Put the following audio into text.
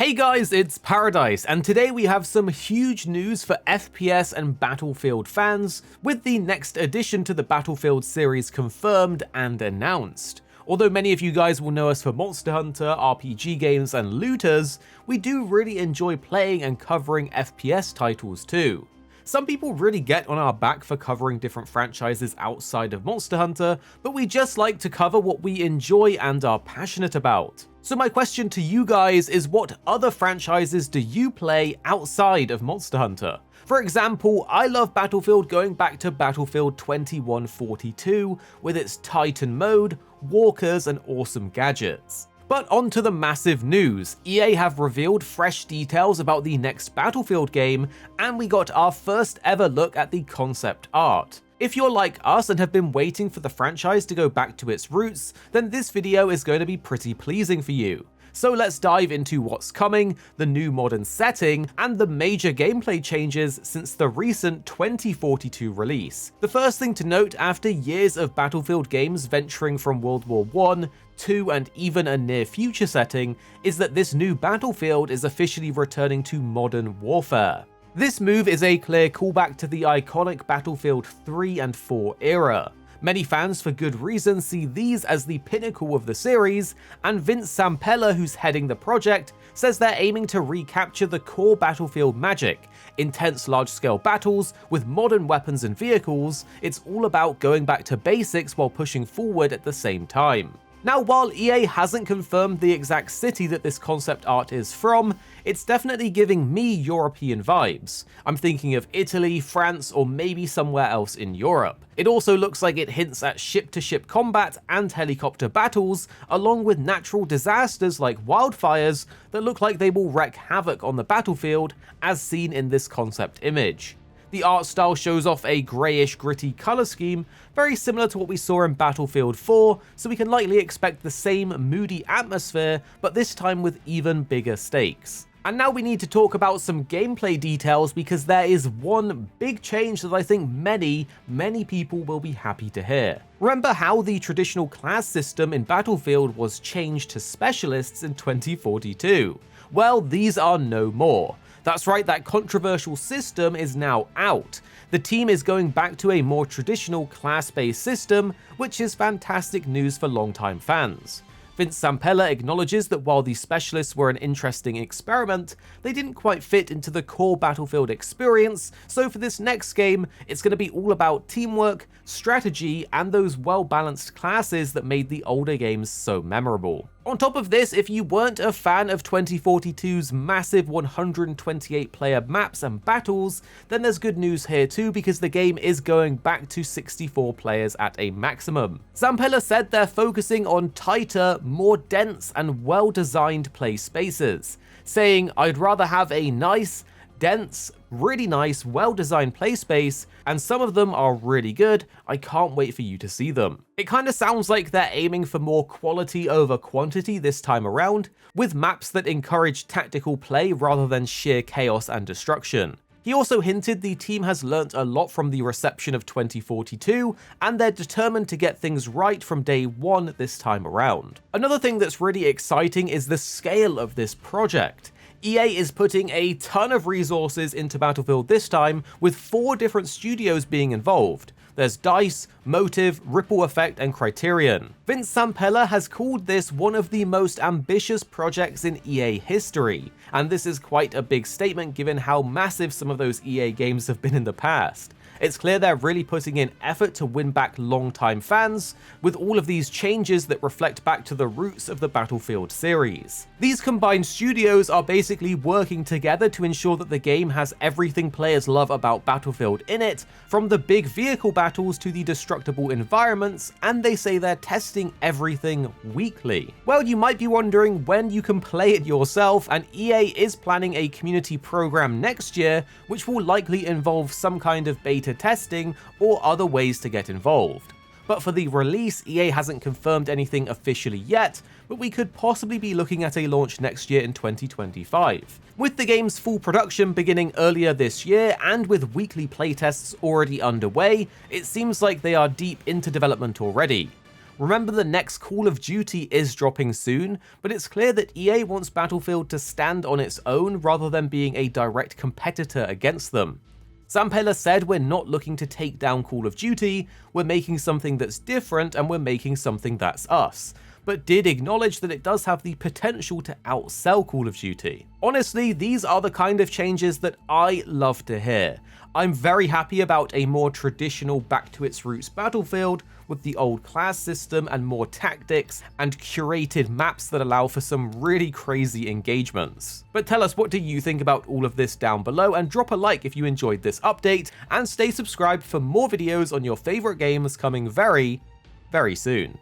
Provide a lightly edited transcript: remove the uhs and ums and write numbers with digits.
Hey guys, it's Paradise, and today we have some huge news for FPS and Battlefield fans, with the next addition to the Battlefield series confirmed and announced. Although many of you guys will know us for Monster Hunter, RPG games, and looters, we do really enjoy playing and covering FPS titles too. Some people really get on our back for covering different franchises outside of Monster Hunter, but we just like to cover what we enjoy and are passionate about. So my question to you guys is, what other franchises do you play outside of Monster Hunter? For example, I love Battlefield going back to Battlefield 2142 with its Titan mode, walkers, and awesome gadgets. But on to the massive news. EA have revealed fresh details about the next Battlefield game, and we got our first ever look at the concept art. If you're like us and have been waiting for the franchise to go back to its roots, then this video is going to be pretty pleasing for you. So let's dive into what's coming, the new modern setting, and the major gameplay changes since the recent 2042 release. The first thing to note, after years of Battlefield games venturing from World War I, II, and even a near future setting, is that this new Battlefield is officially returning to modern warfare. This move is a clear callback to the iconic Battlefield 3 and 4 era. Many fans, for good reason, see these as the pinnacle of the series, and Vince Zampella, who's heading the project, says they're aiming to recapture the core Battlefield magic. Intense large-scale battles with modern weapons and vehicles. It's all about going back to basics while pushing forward at the same time. Now, while EA hasn't confirmed the exact city that this concept art is from, it's definitely giving me European vibes. I'm thinking of Italy, France, or maybe somewhere else in Europe. It also looks like it hints at ship-to-ship combat and helicopter battles, along with natural disasters like wildfires that look like they will wreak havoc on the battlefield, as seen in this concept image. The art style shows off a greyish, gritty colour scheme, very similar to what we saw in Battlefield 4, so we can likely expect the same moody atmosphere, but this time with even bigger stakes. And now we need to talk about some gameplay details, because there is one big change that I think many people will be happy to hear. Remember how the traditional class system in Battlefield was changed to specialists in 2042? Well, these are no more. That's right, that controversial system is now out. The team is going back to a more traditional class-based system, which is fantastic news for longtime fans. Vince Zampella acknowledges that while the specialists were an interesting experiment, they didn't quite fit into the core Battlefield experience, so for this next game, it's going to be all about teamwork, strategy, and those well-balanced classes that made the older games so memorable. On top of this, if you weren't a fan of 2042's massive 128-player maps and battles, then there's good news here too, because the game is going back to 64 players at a maximum. Zampella said they're focusing on tighter, more dense, and well-designed play spaces, saying, "I'd rather have a nice, dense, really nice, well-designed play space, and some of them are really good. I can't wait for you to see them." It kind of sounds like they're aiming for more quality over quantity this time around, with maps that encourage tactical play rather than sheer chaos and destruction. He also hinted the team has learnt a lot from the reception of 2042, and they're determined to get things right from day one this time around. Another thing that's really exciting is the scale of this project. EA is putting a ton of resources into Battlefield this time, with 4 different studios being involved. There's DICE, Motive, Ripple Effect, and Criterion. Vince Zampella has called this one of the most ambitious projects in EA history, and this is quite a big statement given how massive some of those EA games have been in the past. It's clear they're really putting in effort to win back longtime fans, with all of these changes that reflect back to the roots of the Battlefield series. These combined studios are basically working together to ensure that the game has everything players love about Battlefield in it, from the big vehicle battles to the destructible environments, and they say they're testing everything weekly. Well, you might be wondering when you can play it yourself, and EA is planning a community program next year, which will likely involve some kind of beta testing or other ways to get involved. But for the release, EA hasn't confirmed anything officially yet, but we could possibly be looking at a launch next year in 2025. With the game's full production beginning earlier this year, and with weekly playtests already underway, it seems like they are deep into development already. Remember, the next Call of Duty is dropping soon, but it's clear that EA wants Battlefield to stand on its own rather than being a direct competitor against them. Sam Paler said, "We're not looking to take down Call of Duty, we're making something that's different and we're making something that's us," but did acknowledge that it does have the potential to outsell Call of Duty. Honestly, these are the kind of changes that I love to hear. I'm very happy about a more traditional back-to-its-roots Battlefield with the old class system and more tactics and curated maps that allow for some really crazy engagements. But tell us, what do you think about all of this down below, and drop a like if you enjoyed this update, and stay subscribed for more videos on your favorite games coming very, very soon.